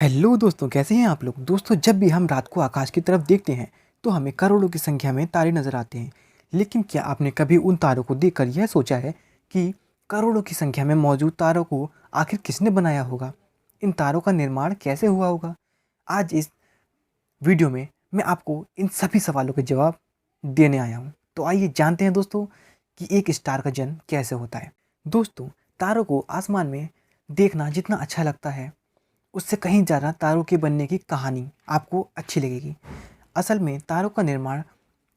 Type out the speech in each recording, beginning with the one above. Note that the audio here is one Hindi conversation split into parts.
हेलो दोस्तों, कैसे हैं आप लोग। दोस्तों, जब भी हम रात को आकाश की तरफ देखते हैं तो हमें करोड़ों की संख्या में तारे नज़र आते हैं। लेकिन क्या आपने कभी उन तारों को देखकर यह सोचा है कि करोड़ों की संख्या में मौजूद तारों को आखिर किसने बनाया होगा? इन तारों का निर्माण कैसे हुआ होगा? आज इस वीडियो में मैं आपको इन सभी सवालों के जवाब देने आया हूँ। तो आइए जानते हैं दोस्तों कि एक स्टार का जन्म कैसे होता है। दोस्तों, तारों को आसमान में देखना जितना अच्छा लगता है, उससे कहीं ज़्यादा तारों के बनने की कहानी आपको अच्छी लगेगी। असल में तारों का निर्माण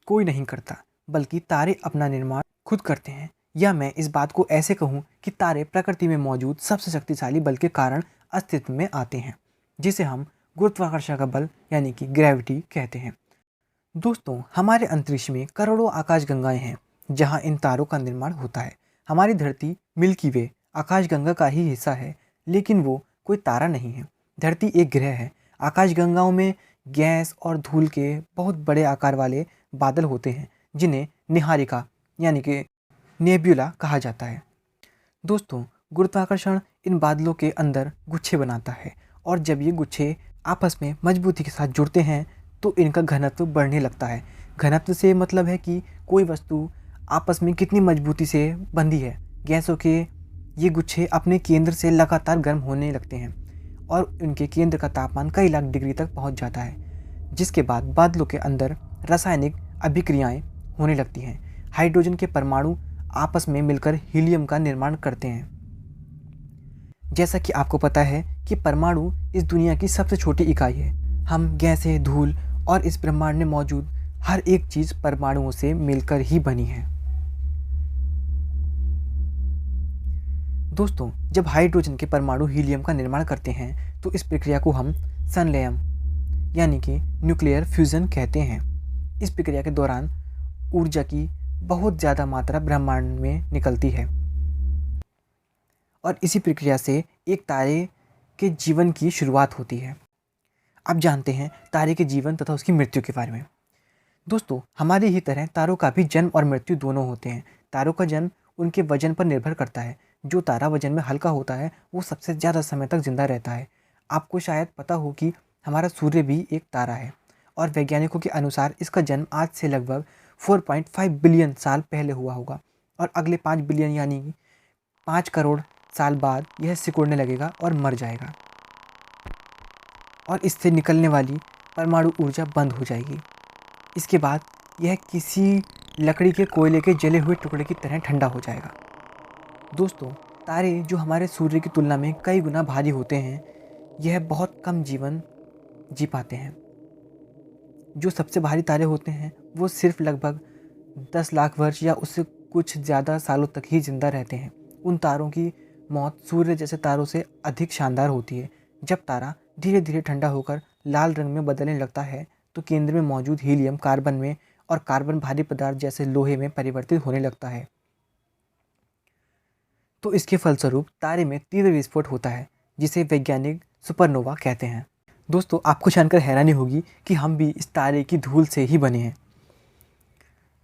कोई नहीं करता, बल्कि तारे अपना निर्माण खुद करते हैं। या मैं इस बात को ऐसे कहूँ कि तारे प्रकृति में मौजूद सबसे शक्तिशाली बल के कारण अस्तित्व में आते हैं, जिसे हम गुरुत्वाकर्षण का बल यानी कि ग्रेविटी कहते हैं। दोस्तों, हमारे अंतरिक्ष में करोड़ों आकाशगंगाएं हैं जहां इन तारों का निर्माण होता है। हमारी धरती मिल्की वे आकाशगंगा का ही हिस्सा है, लेकिन वो कोई तारा नहीं है। धरती एक ग्रह है। आकाशगंगाओं में गैस और धूल के बहुत बड़े आकार वाले बादल होते हैं, जिन्हें निहारिका यानी कि नेब्यूला कहा जाता है। दोस्तों, गुरुत्वाकर्षण इन बादलों के अंदर गुच्छे बनाता है, और जब ये गुच्छे आपस में मजबूती के साथ जुड़ते हैं तो इनका घनत्व बढ़ने लगता है। घनत्व से मतलब है कि कोई वस्तु आपस में कितनी मजबूती से बंधी है। गैसों के ये गुच्छे अपने केंद्र से लगातार गर्म होने लगते हैं और उनके केंद्र का तापमान कई लाख डिग्री तक पहुंच जाता है, जिसके बाद बादलों के अंदर रासायनिक अभिक्रियाएं होने लगती हैं। हाइड्रोजन के परमाणु आपस में मिलकर हीलियम का निर्माण करते हैं। जैसा कि आपको पता है कि परमाणु इस दुनिया की सबसे छोटी इकाई है। हम गैसें, धूल और इस ब्रह्मांड में मौजूद हर एक चीज़ परमाणुओं से मिलकर ही बनी है। दोस्तों, जब हाइड्रोजन के परमाणु हीलियम का निर्माण करते हैं तो इस प्रक्रिया को हम संलयन यानी कि न्यूक्लियर फ्यूजन कहते हैं। इस प्रक्रिया के दौरान ऊर्जा की बहुत ज़्यादा मात्रा ब्रह्मांड में निकलती है और इसी प्रक्रिया से एक तारे के जीवन की शुरुआत होती है। अब जानते हैं तारे के जीवन तथा उसकी मृत्यु के बारे में। दोस्तों, हमारी ही तरह तारों का भी जन्म और मृत्यु दोनों होते हैं। तारों का जन्म उनके वजन पर निर्भर करता है। जो तारा वजन में हल्का होता है वो सबसे ज़्यादा समय तक जिंदा रहता है। आपको शायद पता हो कि हमारा सूर्य भी एक तारा है, और वैज्ञानिकों के अनुसार इसका जन्म आज से लगभग 4.5 बिलियन साल पहले हुआ होगा, और अगले 5 बिलियन यानी 5 करोड़ साल बाद यह सिकुड़ने लगेगा और मर जाएगा, और इससे निकलने वाली परमाणु ऊर्जा बंद हो जाएगी। इसके बाद यह किसी लकड़ी के कोयले के जले हुए टुकड़े की तरह ठंडा हो जाएगा। दोस्तों, तारे जो हमारे सूर्य की तुलना में कई गुना भारी होते हैं, यह बहुत कम जीवन जी पाते हैं। जो सबसे भारी तारे होते हैं वो सिर्फ लगभग 10 लाख वर्ष या उससे कुछ ज़्यादा सालों तक ही जिंदा रहते हैं। उन तारों की मौत सूर्य जैसे तारों से अधिक शानदार होती है। जब तारा धीरे धीरे ठंडा होकर लाल रंग में बदलने लगता है तो केंद्र में मौजूद हीलियम कार्बन में और कार्बन भारी पदार्थ जैसे लोहे में परिवर्तित होने लगता है। तो इसके फलस्वरूप तारे में तीव्र विस्फोट होता है, जिसे वैज्ञानिक सुपरनोवा कहते हैं। दोस्तों, आपको जानकर हैरानी होगी कि हम भी इस तारे की धूल से ही बने हैं।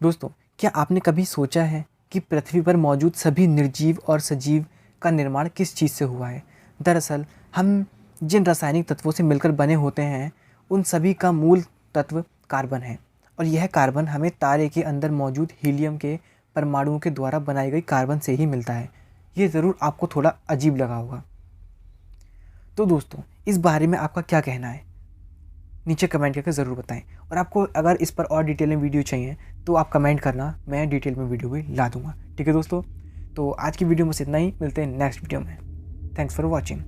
दोस्तों, क्या आपने कभी सोचा है कि पृथ्वी पर मौजूद सभी निर्जीव और सजीव का निर्माण किस चीज़ से हुआ है? दरअसल हम जिन रासायनिक तत्वों से मिलकर बने होते हैं उन सभी का मूल तत्व कार्बन है, और यह कार्बन हमें तारे के अंदर मौजूद हीलियम के परमाणुओं के द्वारा बनाई गई कार्बन से ही मिलता है। ये ज़रूर आपको थोड़ा अजीब लगा होगा। तो दोस्तों, इस बारे में आपका क्या कहना है? नीचे कमेंट करके ज़रूर बताएं, और आपको अगर इस पर और डिटेल में वीडियो चाहिए तो आप कमेंट करना, मैं डिटेल में वीडियो भी ला दूँगा। ठीक है दोस्तों, तो आज की वीडियो में बस इतना ही। मिलते हैं नेक्स्ट वीडियो में। Thanks for watching.